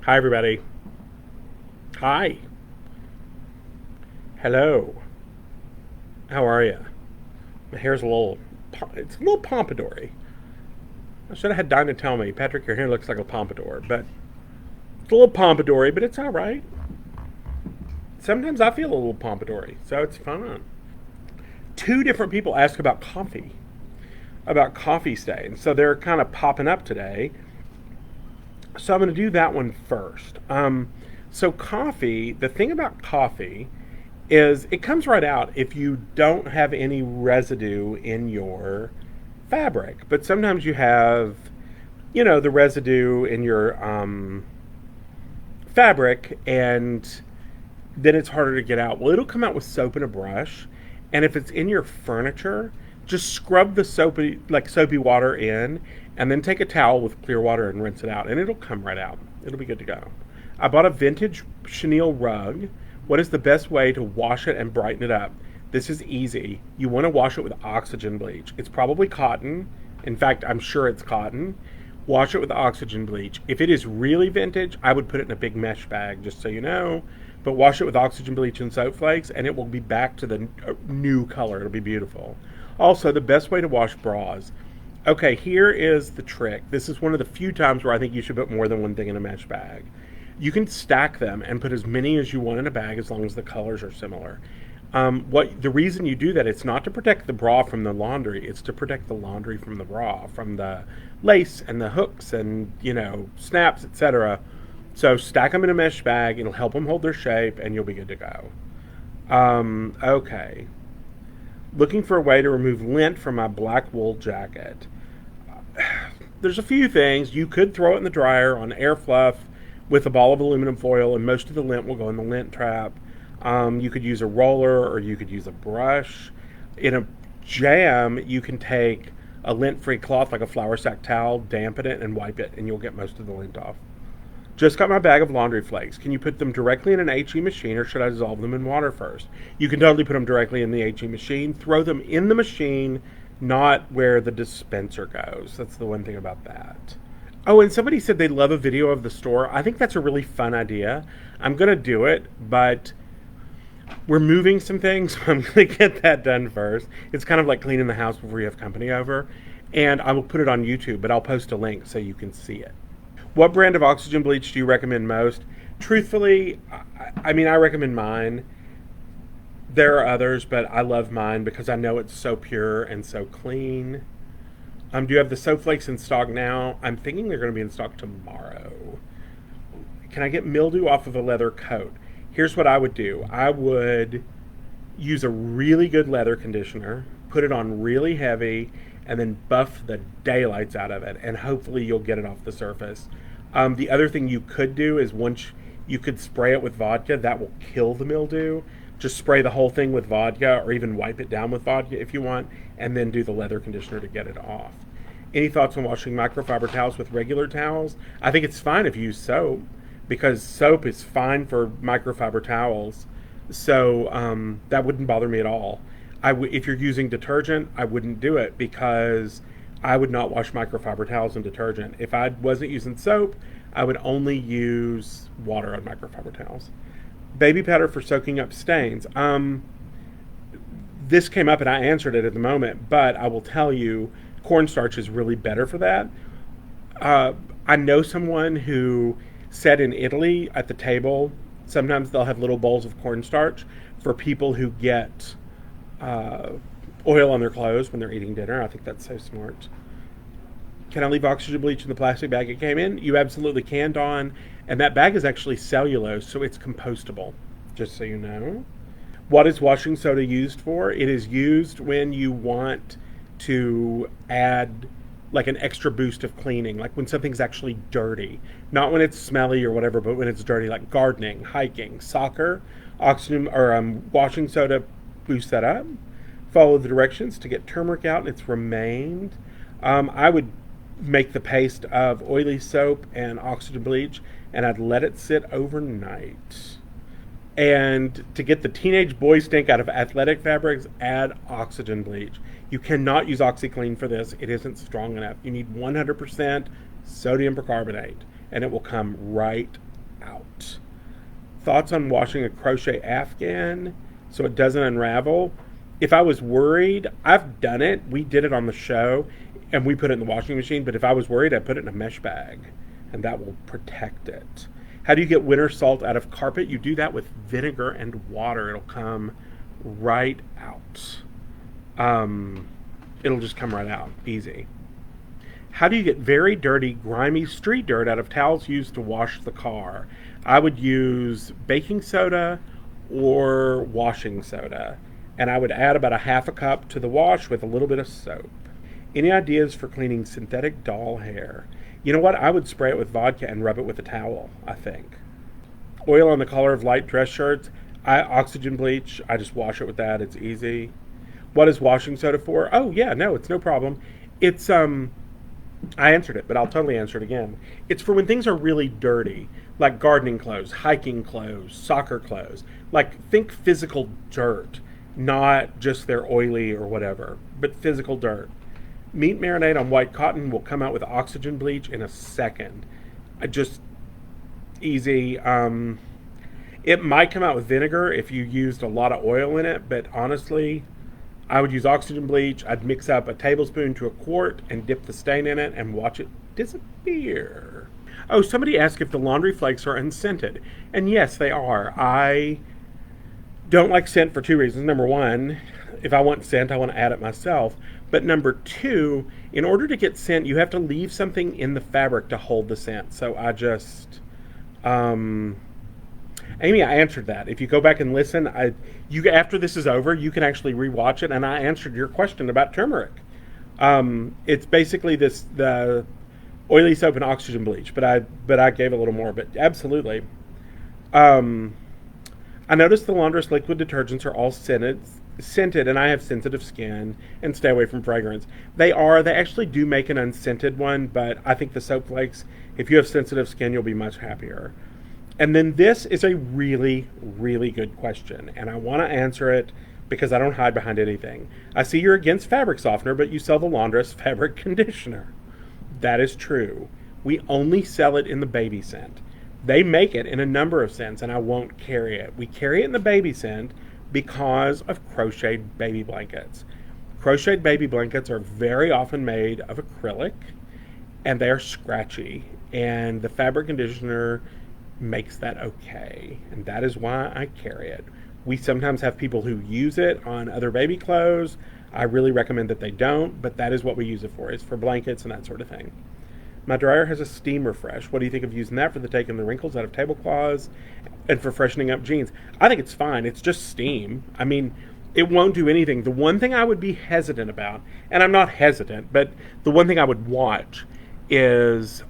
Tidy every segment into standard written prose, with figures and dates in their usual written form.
Hi, everybody. Hi. Hello. How are you? My hair's it's a little pompadour-y. I should have had Dinah tell me, Patrick, your hair looks like a pompadour, but it's a little pompadour-y, but it's all right. Sometimes I feel a little pompadour-y, so it's fun. Two different people ask about coffee stains, so they're kind of popping up today. So I'm going to do that one first. So coffee, the thing about coffee is it comes right out if you don't have any residue in your fabric. But sometimes you have, the residue in your fabric, and then it's harder to get out. Well, it'll come out with soap and a brush, and if it's in your furniture, just scrub the soapy water in, and then take a towel with clear water and rinse it out, and it'll come right out. It'll be good to go. I bought a vintage chenille rug. What is the best way to wash it and brighten it up? This is easy. You want to wash it with oxygen bleach. It's probably cotton. In fact, I'm sure it's cotton. Wash it with oxygen bleach. If it is really vintage, I would put it in a big mesh bag, just so you know. But wash it with oxygen bleach and soap flakes, and it will be back to the new color. It'll be beautiful. Also, the best way to wash bras. Okay, here is the trick. This is one of the few times where I think you should put more than one thing in a mesh bag. You can stack them and put as many as you want in a bag as long as the colors are similar. The reason you do that, it's not to protect the bra from the laundry, it's to protect the laundry from the bra, from the lace and the hooks and, snaps, etc. So stack them in a mesh bag, it'll help them hold their shape, and you'll be good to go. Okay. Looking for a way to remove lint from my black wool jacket. There's a few things. You could throw it in the dryer on air fluff with a ball of aluminum foil, and most of the lint will go in the lint trap. You could use a roller, or you could use a brush. In a jam, you can take a lint-free cloth like a flour sack towel, dampen it, and wipe it, and you'll get most of the lint off. Just got my bag of laundry flakes. Can you put them directly in an HE machine, or should I dissolve them in water first? You can totally put them directly in the HE machine. Throw them in the machine, not where the dispenser goes. That's the one thing about that. Oh, and somebody said they love a video of the store. I think that's a really fun idea. I'm going to do it, but we're moving some things, so I'm going to get that done first. It's kind of like cleaning the house before you have company over. And I will put it on YouTube, but I'll post a link so you can see it. What brand of oxygen bleach do you recommend most? Truthfully, I recommend mine. There are others, but I love mine because I know it's so pure and so clean. Do you have the soap flakes in stock now? I'm thinking they're going to be in stock tomorrow. Can I get mildew off of a leather coat? Here's what I would do. I would use a really good leather conditioner, put it on really heavy, and then buff the daylights out of it, and hopefully you'll get it off the surface. The other thing you could do is once you could spray it with vodka. That will kill the mildew. Just spray the whole thing with vodka, or even wipe it down with vodka if you want, and then do the leather conditioner to get it off. Any thoughts on washing microfiber towels with regular towels? I think it's fine if you use soap, because soap is fine for microfiber towels. So that wouldn't bother me at all. If you're using detergent, I wouldn't do it, because I would not wash microfiber towels in detergent. If I wasn't using soap, I would only use water on microfiber towels. Baby powder for soaking up stains. This came up and I answered it at the moment, but I will tell you, cornstarch is really better for that. I know someone who said in Italy at the table, sometimes they'll have little bowls of cornstarch for people who get oil on their clothes when they're eating dinner. I think that's so smart. Can I leave oxygen bleach in the plastic bag it came in? You absolutely can, Dawn. And that bag is actually cellulose, so it's compostable, just so you know. What is washing soda used for? It is used when you want to add like an extra boost of cleaning, like when something's actually dirty. Not when it's smelly or whatever, but when it's dirty, like gardening, hiking, soccer. Oxygen or washing soda boosts that up. Follow the directions to get turmeric out and it's remained. I would make the paste of oily soap and oxygen bleach, and I'd let it sit overnight. And to get the teenage boy stink out of athletic fabrics, add oxygen bleach. You cannot use OxyClean for this. It isn't strong enough. You need 100% sodium percarbonate, and it will come right out. Thoughts on washing a crochet Afghan so it doesn't unravel? If I was worried, I've done it. We did it on the show, and we put it in the washing machine. But if I was worried, I'd put it in a mesh bag, and that will protect it. How do you get winter salt out of carpet? You do that with vinegar and water. It'll come right out. It'll just come right out. Easy. How do you get very dirty, grimy street dirt out of towels used to wash the car? I would use baking soda or washing soda. And I would add about a half a cup to the wash with a little bit of soap. Any ideas for cleaning synthetic doll hair? You know what? I would spray it with vodka and rub it with a towel, I think. Oil on the collar of light dress shirts. Oxygen bleach. I just wash it with that. It's easy. What is washing soda for? Oh, yeah, no, it's no problem. It's, I answered it, but I'll totally answer it again. It's for when things are really dirty, like gardening clothes, hiking clothes, soccer clothes. Like, think physical dirt, not just they're oily or whatever, but physical dirt. Meat marinade on white cotton will come out with oxygen bleach in a second. Just easy. It might come out with vinegar if you used a lot of oil in it, but honestly, I would use oxygen bleach. I'd mix up a tablespoon to a quart and dip the stain in it and watch it disappear. Oh, somebody asked if the laundry flakes are unscented. And yes, they are. I don't like scent for two reasons. Number one, if I want scent, I want to add it myself. But number two, in order to get scent, you have to leave something in the fabric to hold the scent. So I just... Amy, I answered that. If you go back and listen, after this is over, you can actually rewatch it, and I answered your question about turmeric. It's basically the oily soap and oxygen bleach, but I gave a little more. But absolutely, I noticed the Laundress liquid detergents are all scented, and I have sensitive skin and stay away from fragrance. They actually do make an unscented one, but I think the soap flakes, if you have sensitive skin, you'll be much happier. And then this is a really, really good question, and I want to answer it because I don't hide behind anything. I see you're against fabric softener, but you sell the Laundress fabric conditioner. That is true. We only sell it in the baby scent. They make it in a number of scents, and I won't carry it. We carry it in the baby scent because of crocheted baby blankets. Crocheted baby blankets are very often made of acrylic, and they're scratchy, and the fabric conditioner makes that okay, and that is why I carry it. We sometimes have people who use it on other baby clothes. I really recommend that they don't, but that is what we use it for. It's for blankets and that sort of thing. My dryer has a steam refresh. What do you think of using that for taking the wrinkles out of tablecloths and for freshening up jeans? I think it's fine. It's just steam. I mean, it won't do anything. The one thing I would be hesitant about, and I'm not hesitant, but the one thing I would watch is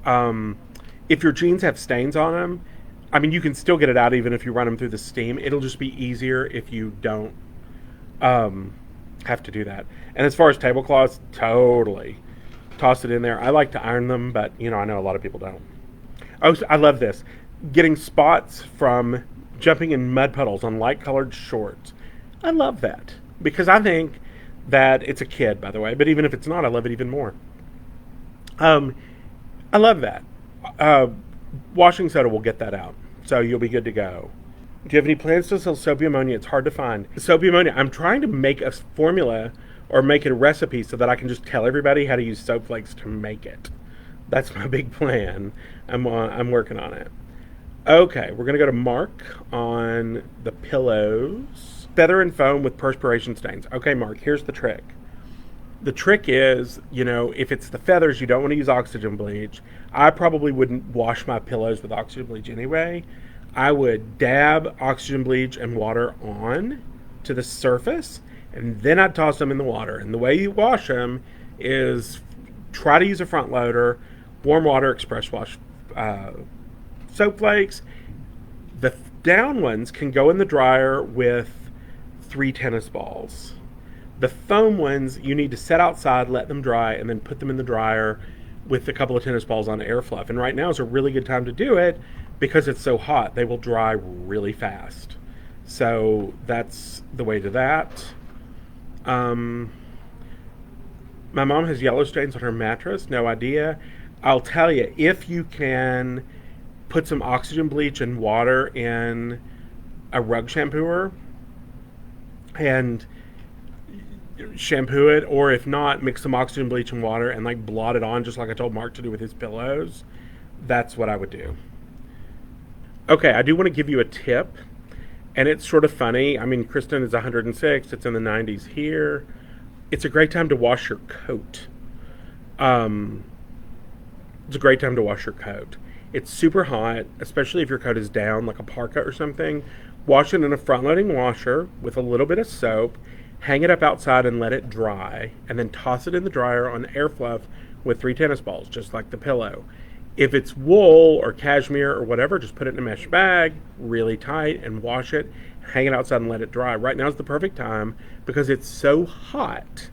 if your jeans have stains on them. I mean, you can still get it out even if you run them through the steam. It'll just be easier if you don't have to do that. And as far as tablecloths, totally toss it in there. I like to iron them, but I know a lot of people don't. Oh, I love this. Getting spots from jumping in mud puddles on light colored shorts. I love that because I think that it's a kid, by the way, but even if it's not, I love it even more. I love that. Washing soda will get that out, so you'll be good to go. Do you have any plans to sell Soapy Ammonia? It's hard to find. Soapy Ammonia, I'm trying to make a formula or make it a recipe so that I can just tell everybody how to use soap flakes to make it. That's my big plan. I'm working on it. Okay, we're going to go to Mark on the pillows. Feather and foam with perspiration stains. Okay, Mark, here's the trick. The trick is, if it's the feathers, you don't want to use oxygen bleach. I probably wouldn't wash my pillows with oxygen bleach anyway. I would dab oxygen bleach and water on to the surface, and then I'd toss them in the water. And the way you wash them is try to use a front loader, warm water, express wash soap flakes. The down ones can go in the dryer with 3 tennis balls. The foam ones, you need to set outside, let them dry, and then put them in the dryer with a couple of tennis balls on air fluff. And right now is a really good time to do it because it's so hot. They will dry really fast. So that's the way to that. My mom has yellow stains on her mattress. No idea. I'll tell you, if you can put some oxygen bleach and water in a rug shampooer and shampoo it, or if not, mix some oxygen bleach and water and like blot it on, just like I told Mark to do with his pillows. That's what I would do. Okay, I do want to give you a tip, and it's sort of funny. I mean, Kristen is 106. It's in the 90s here. It's a great time to wash your coat. It's a great time to wash your coat. It's super hot, especially if your coat is down, like a parka or something. Wash it in a front-loading washer with a little bit of soap. Hang it up outside and let it dry, and then toss it in the dryer on air fluff with 3 tennis balls, just like the pillow. If it's wool or cashmere or whatever, just put it in a mesh bag, really tight, and wash it. Hang it outside and let it dry. Right now is the perfect time because it's so hot.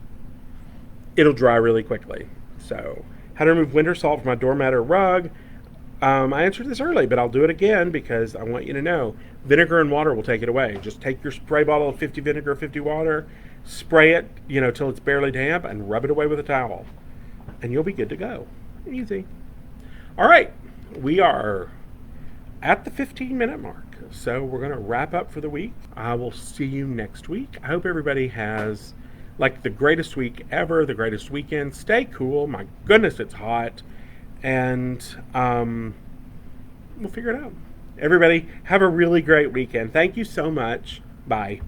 It'll dry really quickly. So, how to remove winter salt from my doormat or rug. I answered this early, but I'll do it again because I want you to know. Vinegar and water will take it away. Just take your spray bottle of 50 vinegar, 50 water, spray it, till it's barely damp, and rub it away with a towel. And you'll be good to go. Easy. All right, we are at the 15-minute mark, so we're going to wrap up for the week. I will see you next week. I hope everybody has, the greatest week ever, the greatest weekend. Stay cool. My goodness, it's hot. And we'll figure it out. Everybody, have a really great weekend. Thank you so much. Bye.